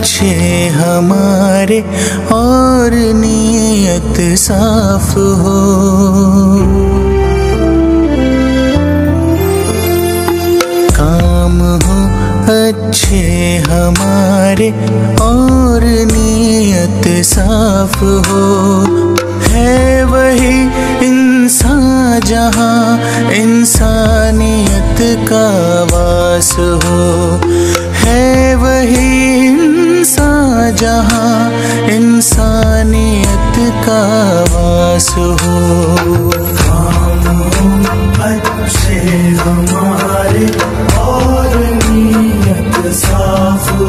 अच्छे हमारे और नीयत साफ हो। काम हो अच्छे हमारे और नीयत साफ हो। है वही इंसान जहाँ इंसानियत का वास हो। है वही इंसान जहाँ इंसानियत का वास हो। काम हो अच्छे हमारे और नीयत साफ हो।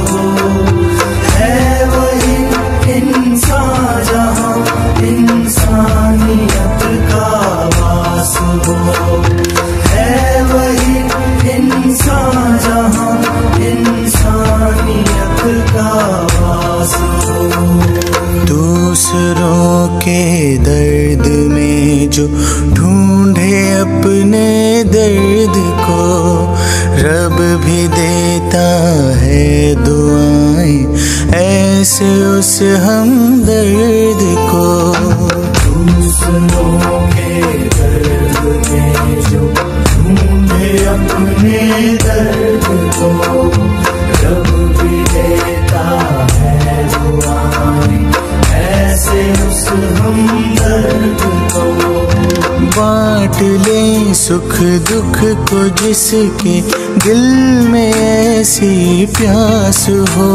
है वही इंसान जहाँ इंसानियत का वास हो। है वही इंसान जहाँ इंसानियत का वास हो। दूसरों के दर्द में जो ढूंढे अपने दर्द को, रब भी देता है दुआएं ऐसे उस हमदर्द को। दूसरों के दर्द में जो ढूंढे अपने दर्द को, रब भी देता है दुआएं ऐसे उस हमदर्द को। बांट ले सुख दुख को जिसके दिल में ऐसी प्यास हो।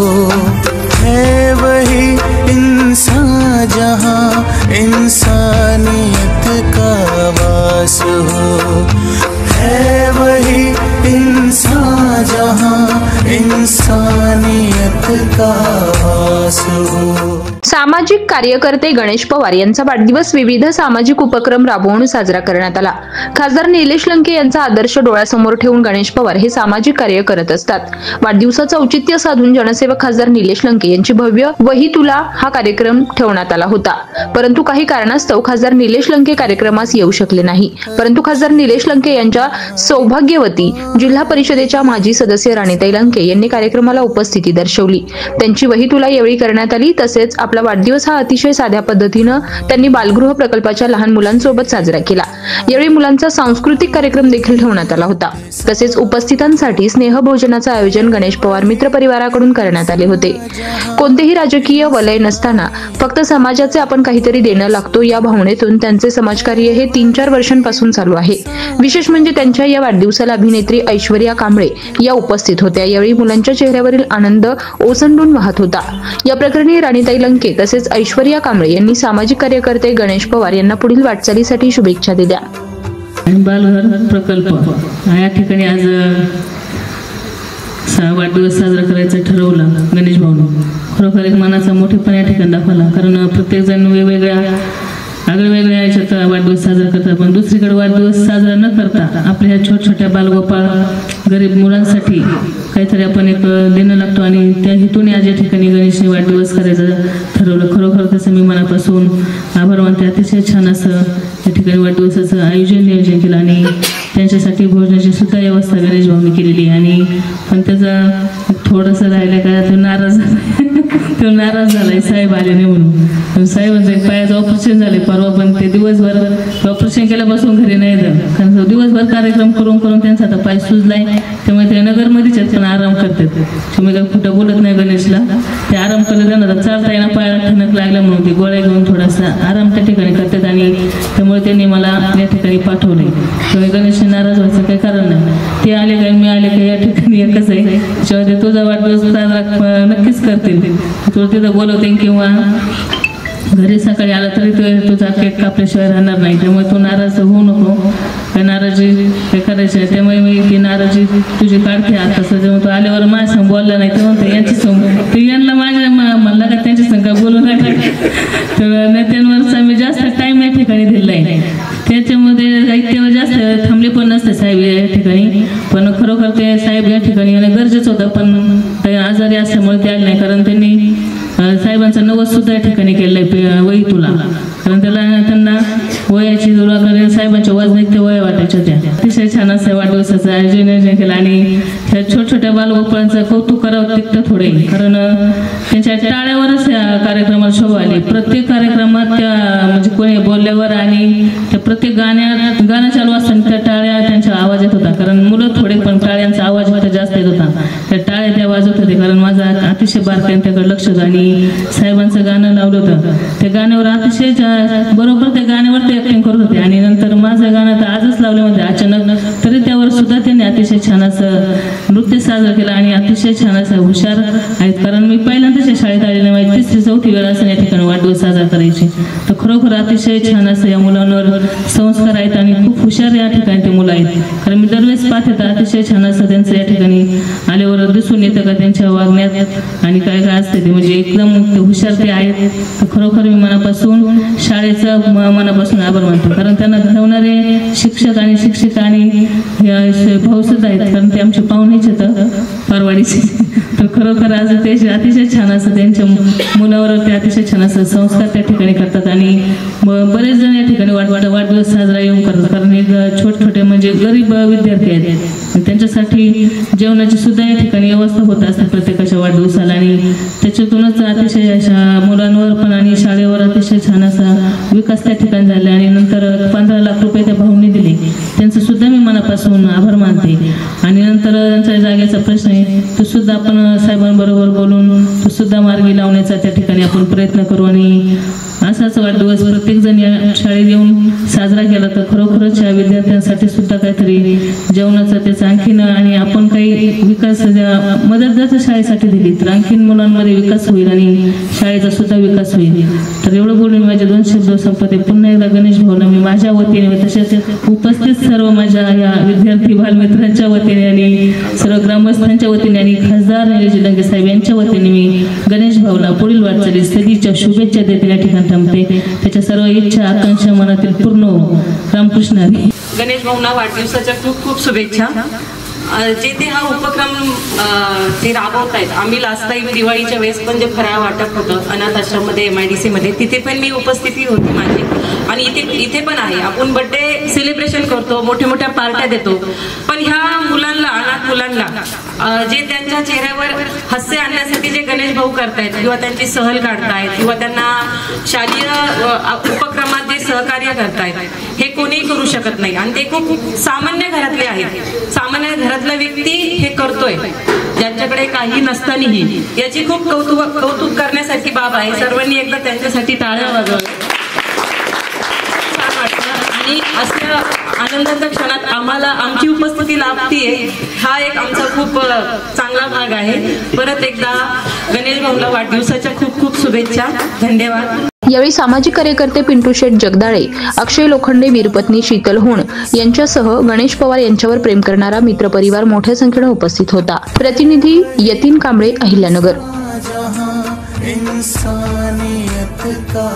है वही इंसान जहाँ इंसानियत का वास हो। है वही इंसान जहाँ इंसानियत का वास हो। सामाजिक कार्यकर्ते गणेश पवार यांचा वाढदिवस विविध सामाजिक उपक्रम राबवून साजरा करण्यात आला। खासदार निलेश लंके यांचा आदर्श डोळ्यासमोर ठेवून गणेश पवार हे सामाजिक कार्य करत असतात। वाढदिवसाचं औचित्य साधून जनसेवक खासदार निलेश लंके यांची भव्य वही तुला हा कार्यक्रम ठेवण्यात आला होता। परंतु काही कारणास्तव खासदार निलेश लंके कार्यक्रमास येऊ शकले नाही। परंतु खासदार निलेश लंके यांच्या सौभाग्यवती जिल्हा परिषदेच्या माजी सदस्य राणीताई लंके यांनी कार्यक्रमाला उपस्थिती दर्शवली। त्यांची वही तुला यावेळी करण्यात आली। तसेच आपला वाढदिवस हा अतिशय साध्या पद्धतीने त्यांनी बालगृह प्रकल्पाच्या लहान मुलांसोबत साजरा केला। यावेळी मुलांचा सांस्कृतिक कार्यक्रम देखील ठेवण्यात आला होता। तसेच उपस्थितांसाठी स्नेहभोजनाचे आयोजन गणेश पवार मित्र परिवाराकडून करण्यात आले होते। कोणतेही राजकीय वलय नसताना फक्त समाजाचे आपण काहीतरी देणं लागतो या भावनेतून त्यांचे समाजकार्य हे 3-4 वर्षांपासून चालू आहे। विशेष म्हणजे त्यांच्या या वाढदिवसाला अभिनेत्री ऐश्वर्या कांबळे या उपस्थित होत्या। यावेळी मुलांच्या चेहऱ्यावरील आनंद ओसंडून वाहत होता। या प्रकरणी राणीताई लंके तसेच ऐश्वर्या कांबळे यांनी सामाजिक कार्यकर्ते गणेश पवार यांना पुढील वाटचालीसाठी शुभेच्छा दिल्या। बालगृह प्रकल्प या ठिकाणी आज वाढदिवस साजरा करायचं ठरवलं गणेश भाऊने। खरोखर एक मनाचा मोठेपणा या ठिकाणी दाखवला। कारण प्रत्येक जण वेगवेगळ्या आगळेवेगळ्या याच्यात वाढदिवस साजरा करतात, पण दुसरीकडे वाढदिवस साजरा न करता आपल्या ह्या छोट्या बालगोपाळ गरीब मुलांसाठी काहीतरी आपण एक देणं लागतो आणि त्या हेतूने आज या ठिकाणी गणेशने वाढदिवस करायचं ठरवलं। खरोखर त्याचं मी मनापासून आभार मानते। अतिशय छान असं या ठिकाणी वाढदिवसाचं नियोजन केलं आणि त्यांच्यासाठी भोजनाची सुद्धा व्यवस्था गणेश भाऊने केलेली। आणि पण त्याचं थोडंसं राहिलं का तो नाराज झालाय साहेब आले नाही म्हणून। साहेबांचं पायाचं ऑपरेशन झाले परवा, पण ते दिवसभर ऑपरेशन केल्यापासून घरी नाही जात। कारण दिवसभर कार्यक्रम करून करून त्यांचा आता पाय सुजलाय, त्यामुळे ते नगरमध्येच पण आराम करतात। तुम्ही काय कुठं बोलत नाही गणेशला, ते आराम करत त्यांना चालता येणं पायाला ठणक लागल्या म्हणून ते गोळ्या घेऊन थोडासा आराम त्या ठिकाणी करतात आणि त्यामुळे त्यांनी मला या ठिकाणी पाठवले। त्यामुळे गणेशने नाराज व्हायचं काही कारण नाही। ते आले काय मी आले काय या ठिकाणी एकच आहे। त्याच्यामध्ये तुझा वाढदिवस साजरा नक्कीच करतील, तुला तिथं बोलवते किंवा घरी सकाळी आला तरी तुझा केक कापल्याशिवाय राहणार नाही। त्यामुळे तू नाराज होऊ नको, काय नाराजी काय करायची आहे। त्यामुळे मी ती नाराजी तुझी काढते आता। त्यामुळे तू आल्यावर माझ्या संग बोलला नाही तर म्हणतो यांची समोर तू यांना माझ्या म्हणला का त्यांच्या संग बोलू नका। तर नेत्यांवरचा मी जास्त टाइम या ठिकाणी दिला आहे, त्याच्यामध्ये तेव्हा जास्त थांबले पण नसते साहेब या ठिकाणी। पण खरोखर ते साहेब या ठिकाणी येणं गरजेचं होतं, पण ते आजारी असल्यामुळे ते आले नाही। कारण त्यांनी साहेबांचा नवस सुद्धा या ठिकाणी केलंय वही तुला, कारण त्यांना वयाची साहेबांच्या वजनात ते वय वाटायच्या त्या। अतिशय छान असं वाढदिवसाचं आयोजन केलं आणि ह्या छोट्या बालगोपाळांचं कौतुक करावं तिथं थोडे, कारण त्यांच्या टाळ्यावरच या कार्यक्रमाला शोभा आली. प्रत्येक कार्यक्रमात त्या म्हणजे कोणी बोलल्यावर आणि त्या प्रत्येक गाणं चालू असताना त्या टाळ्या त्यांच्या आवाज येत होता, कारण मुलं थोडे पण टाळ्यांचा आवाज जास्त येत होता. त्या टाळ्या त्या वाजवत होते, कारण माझा अतिशय बारकाईने त्याकडे लक्ष होतं आणि साहेबांचं गाणं लावलं होतं. त्या गाण्यावर अतिशय बरोबर त्या गाण्यावर ते ऍक्टिंग करत होते. आणि नंतर माझं गाणं तर आजच लावलं होतं अचानक, तरी त्यावर सुद्धा त्यांनी अतिशय छान असं नृत्य साजरं केलं आणि अतिशय छान असं हुशार आहेत. कारण मी पहिल्यांदाच शाळेत आलेली माझी 3री-4थी वेळ असं या ठिकाणी वाढदिवस साजरा करायची. तर खरोखर अतिशय छान असं या मुलांवर संस्कार आहेत आणि खूप हुशार या ठिकाणी ते मुलं आहेत. कारण मी दरवेळेस पाहते तर अतिशय छान असं त्यांचं या ठिकाणी आल्यावर दिसून येतं का त्यांच्या वागण्यात आणि काय असते ते, म्हणजे एकदम हुशार ते आहेत. तर खरोखर मी मनापासून शाळेचं मनापासून आभार मानतो, कारण त्यांना घडवणारे शिक्षक आणि शिक्षिका आणि भाऊ सुद्धा आहेत, कारण ते आमचे पाहुणेच येतं परवाडीचे. तर खरोखर आज ते अतिशय छान असं त्यांच्या मुलावर ते अतिशय छान असं संस्कार त्या ठिकाणी करतात. आणि बरेच जण या ठिकाणी वाढदिवस साजरा येऊन करतात, कारण एक छोटे म्हणजे गरीब विद्यार्थी आहेत, त्यांच्यासाठी जेवणाची सुद्धा या ठिकाणी व्यवस्था होत असते प्रत्येकाच्या वाढदिवसाला. आणि त्याच्यातूनच अतिशय अशा मुलांवर पण आणि शाळेवर अतिशय छान असा विकास त्या ठिकाणी झाला. आणि नंतर 15 लाख रुपये त्या भाऊंनी दिले, त्यांचं सुद्धा मी मनापासून आभार मानते. आणि नंतर त्यांच्या जागेचा प्रश्न आहे तो सुद्धा आपण साहेबांबरोबर बोलून तो सुद्धा मार्गी लावण्याचा त्या ठिकाणी आपण प्रयत्न करू. आणि असाच वाढदिवस प्रत्येक जण या शाळेत येऊन साजरा केला तर खरोखरच या विद्यार्थ्यांसाठी सुद्धा काहीतरी जेवणाचं त्याचं आणखीन, आणि आपण काही विकास मदत जर शाळेसाठी दिली तर आणखीन मुलांमध्ये विकास होईल आणि शाळेचा सुद्धा विकास होईल. तर एवढं बोलून माझे 2 शब्द संपते. पुन्हा एकदा गणेश भाऊला मी माझ्या वतीने तसेच उपस्थित सर्व माझ्या या विद्यार्थी बालमित्रांच्या वतीने आणि सर्व ग्रामस्थांच्या वतीने आणि खासदार निलेश लंके साहेब यांच्या वतीने मी गणेश भाऊला पुढील वाटचाली सदिच्छा शुभेच्छा देते. या ठिकाणी थांबते. त्याच्या सर्व इच्छा आकांक्षा मनातील पूर्ण रामकृष्ण हरी. गणेश भाऊंना वाढदिवसाच्या खूप खूप शुभेच्छा. जे ते हा उपक्रम ते राबवत आहेत, आम्ही लास्ट टाइम दिवाळीच्या वेळेस पण जे फराळ वाटप होतं अनाथ आश्रममध्ये MIDC मध्ये, तिथे पण मी उपस्थिती होती माझी. आणि इथे पण आहे. आपण बर्थडे सेलिब्रेशन करतो, मोठ्या पार्ट्या देतो, पण ह्या मुलांना, अनाथ मुलांना जे त्यांच्या चेहऱ्यावर हास्य आणण्यासाठी जे गणेश भाऊ करतायत किंवा त्यांची सहल काढतायत किंवा त्यांना शालेय उपक्रमात जे सहकार्य करतायत, हे कोणीही करू शकत नाही. आणि ते खूप सामान्य घरातले आहेत. सामान्य घरातला व्यक्ती हे करतोय ज्यांच्याकडे काही नसतानाही. याची खूप कौतुक करण्यासारखी बाब आहे. सर्वांनी एकदा त्यांच्यासाठी टाळ्या वाजवल्या. आणि अशा आनंदाच्या क्षणात आम्हाला आमची उपस्थिती लाभतीये, हा एक आमचा खूप चांगला भाग आहे. परत एकदा गणेश भाऊला वाढदिवसाच्या खूप खूप शुभेच्छा. धन्यवाद. यावेळी सामाजिक कार्यकर्ते पिंटू शेठ जगदाळे, अक्षय लोखंडे, वीरपत्नी शीतल होण यांच्यासह गणेश पवार यांच्यावर प्रेम करणारा मित्रपरिवार मोठ्या संख्येने उपस्थित होता. प्रतिनिधी यतीन कांबळे, अहिल्यानगर. इंसानियत का